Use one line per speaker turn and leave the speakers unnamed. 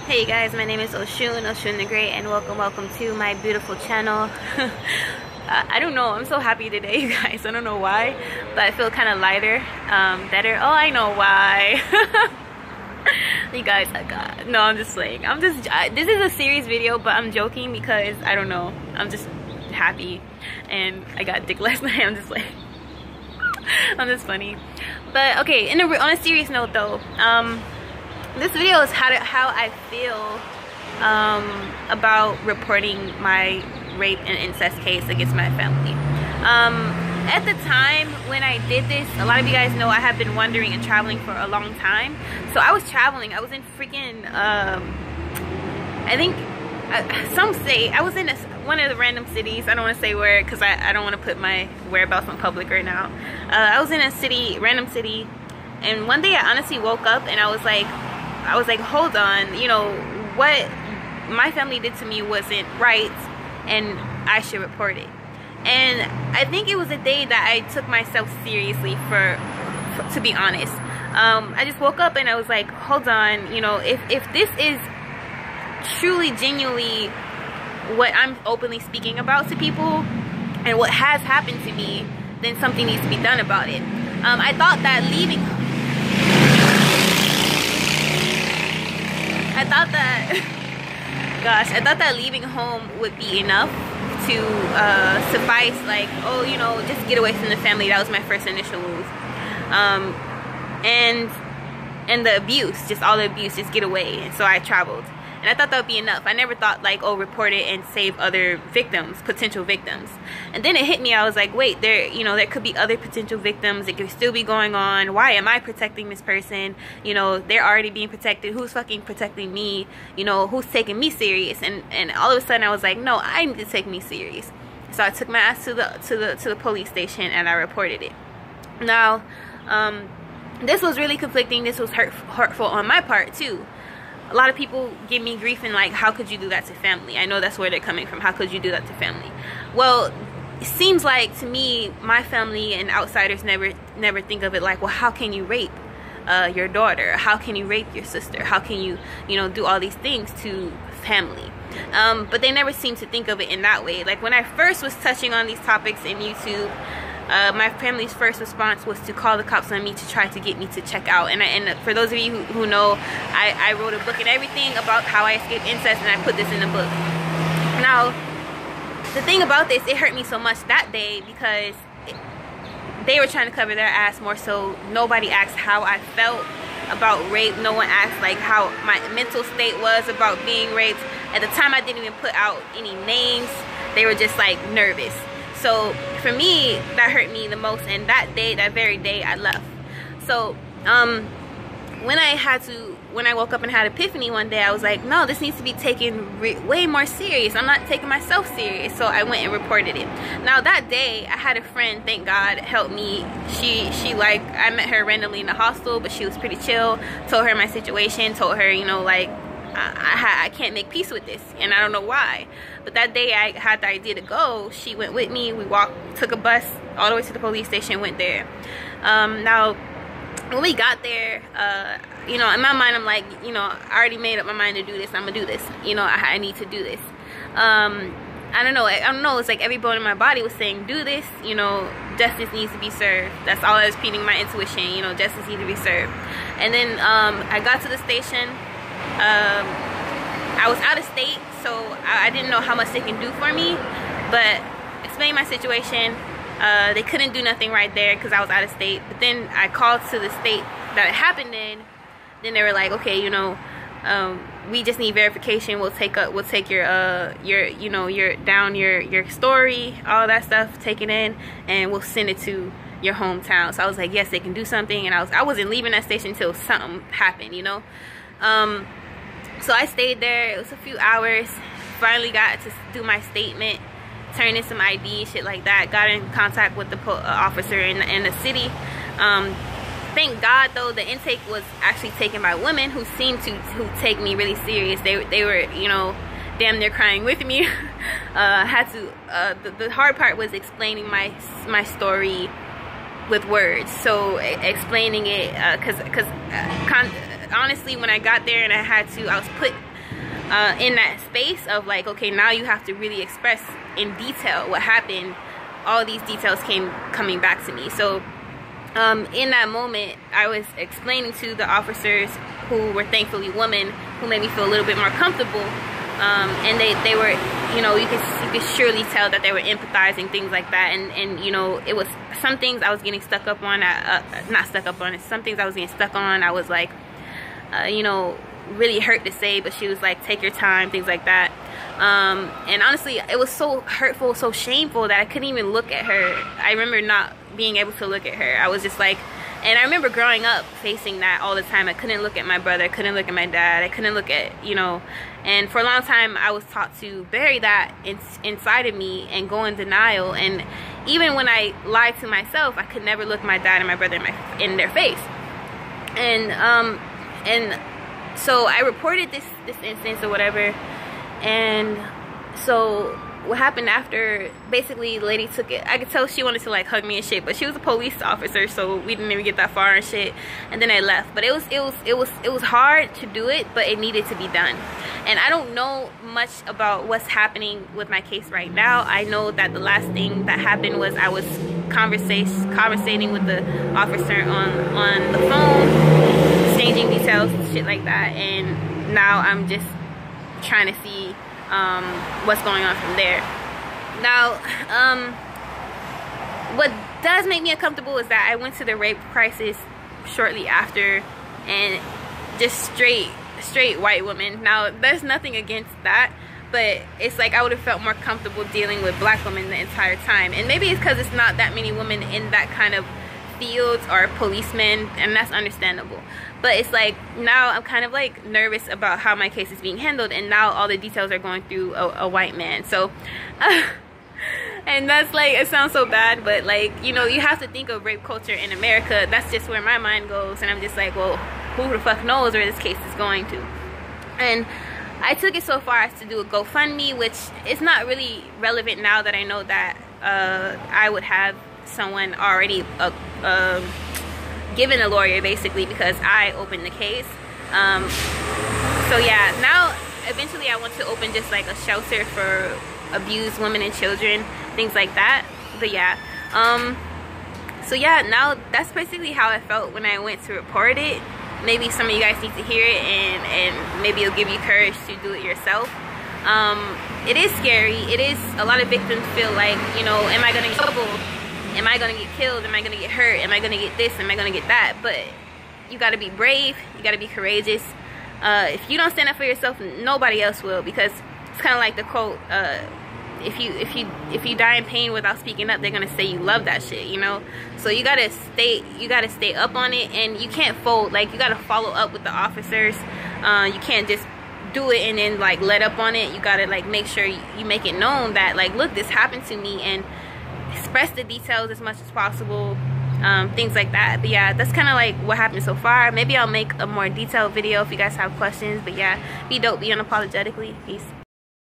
Hey guys, my name is Oshun the Great, and welcome to my beautiful channel. I don't know, I'm so happy today, you guys. I don't know why, but I feel kind of lighter, better. Oh, I know why. You guys, no, I'm just playing. This is a serious video, but I'm joking because I don't know. I'm just happy, and I got dick last night. I'm just like, I'm just funny. But okay, on a serious note though, this video is how I feel about reporting my rape and incest case against my family. At the time when I did this, a lot of you guys know I have been wandering and traveling for a long time. So I was traveling. I was in freaking, I think, some say, I was in one of the random cities. I don't want to say where because I don't want to put my whereabouts on public right now. I was in a random city, and one day I honestly woke up and I was like, hold on, you know, what my family did to me wasn't right, and I should report it. And I think it was a day that I took myself seriously to be honest. I just woke up and I was like, hold on, you know, if this is truly, genuinely what I'm openly speaking about to people and what has happened to me, then something needs to be done about it. I thought that leaving home would be enough to suffice, like, oh, you know, just get away from the family. That was my first initial move. And the abuse, just all the abuse, just get away. And so I traveled. And I thought that would be enough. I never thought, like, oh, report it and save other victims, potential victims. And then it hit me. I was like, wait, there could be other potential victims. It could still be going on. Why am I protecting this person? You know, they're already being protected. Who's fucking protecting me? You know, who's taking me serious? And all of a sudden I was like, no, I need to take me serious. So I took my ass to the police station and I reported it. Now, this was really conflicting. This was hurtful on my part too. A lot of people give me grief and like, how could you do that to family? I know that's where they're coming from. How could you do that to family? Well, it seems like to me, my family and outsiders never think of it like, well, how can you rape your daughter? How can you rape your sister? How can you, you know, do all these things to family? But they never seem to think of it in that way. Like when I first was touching on these topics in YouTube, my family's first response was to call the cops on me to try to get me to check out. And for those of you who know, I wrote a book and everything about how I escaped incest, and I put this in the book. Now, the thing about this, it hurt me so much that day because they were trying to cover their ass more so. Nobody asked how I felt about rape. No one asked like how my mental state was about being raped. At the time, I didn't even put out any names. They were just like nervous. So for me, that hurt me the most, and that very day, I left. So when I woke up and had an epiphany one day, I was like, no, this needs to be taken way more serious. I'm not taking myself serious. So I went and reported it. Now that day, I had a friend, thank God, help me. She like, I met her randomly in the hostel, but she was pretty chill. Told her my situation, told her, you know, like, I can't make peace with this, and I don't know why. But that day I had the idea to go. She went with me. We took a bus all the way to the police station, went there. Now, when we got there, you know, in my mind, I'm like, you know, I already made up my mind to do this. I'm gonna do this. You know, I need to do this. I don't know. It's like every bone in my body was saying, do this. You know, justice needs to be served. That's all I was feeding my intuition. You know, justice needs to be served. And then I got to the station. I was out of state, so I didn't know how much they can do for me, but explained my situation. They couldn't do nothing right there because I was out of state. But then I called to the state that it happened in. Then they were like, okay, you know, we just need verification. We'll take your you know, your story, all that stuff, take it in, and we'll send it to your hometown. So I was like, yes, they can do something. And I wasn't leaving that station until something happened, you know. So I stayed there. It was a few hours. Finally got to do my statement, turn in some ID, shit like that. Got in contact with the officer in the city. Thank God though, the intake was actually taken by women who seemed to take me really serious. They were, you know, damn near crying with me. The hard part was explaining my story with words. So explaining it, because honestly, when I got there and I was in that space of like, okay, now you have to really express in detail what happened. All these details coming back to me. So in that moment, I was explaining to the officers, who were thankfully women, who made me feel a little bit more comfortable. And they were, you know, you could surely tell that they were empathizing, things like that. And you know, it was some things I was getting stuck up on, not stuck up on, some things I was getting stuck on. I was like, you know, really hurt to say, but she was like, take your time, things like that. And honestly, it was so hurtful, so shameful that I couldn't even look at her. I remember not being able to look at her. I was just like, and I remember growing up facing that all the time. I couldn't look at my brother, I couldn't look at my dad, I couldn't look at, you know, and for a long time I was taught to bury that inside of me and go in denial. And even when I lied to myself, I could never look my dad and my brother in their face. And so I reported this instance or whatever. And so what happened after, basically the lady took it, I could tell she wanted to like hug me and shit, but she was a police officer, so we didn't even get that far and shit. And then I left. But it was hard to do it, but it needed to be done. And I don't know much about what's happening with my case right now. I know that the last thing that happened was I was conversating with the officer on the phone, exchanging details, shit like that. And now I'm just trying to see what's going on from there. Now, what does make me uncomfortable is that I went to the rape crisis shortly after, and just straight white women. Now, there's nothing against that, but it's like I would have felt more comfortable dealing with black women the entire time. And maybe it's because it's not that many women in that kind of fields or policemen, and that's understandable. But it's like now I'm kind of like nervous about how my case is being handled, and now all the details are going through a white man. So and that's like, it sounds so bad, but like, you know, you have to think of rape culture in America. That's just where my mind goes, and I'm just like, well, who the fuck knows where this case is going to. And I took it so far as to do a GoFundMe, which is not really relevant now that I know that I would have someone already given a lawyer, basically, because I opened the case. So yeah, now eventually I want to open just like a shelter for abused women and children, things like that. But yeah, so yeah, now that's basically how I felt when I went to report it. Maybe some of you guys need to hear it, and maybe it'll give you courage to do it yourself. It is scary. It is, a lot of victims feel like, you know, am I gonna get in trouble? Am I gonna get killed? Am I gonna get hurt? Am I gonna get this? Am I gonna get that? But you gotta be brave, you gotta be courageous. If you don't stand up for yourself, nobody else will, because it's kind of like the quote, if you die in pain without speaking up, they're gonna say you love that shit, you know. So you gotta stay up on it, and you can't fold. Like, you gotta follow up with the officers. You can't just do it and then like let up on it. You gotta like make sure you make it known that like, look, this happened to me, and express the details as much as possible, things like that. But yeah, that's kind of like what happened so far. Maybe I'll make a more detailed video if you guys have questions. But yeah, be dope, be unapologetically. Peace.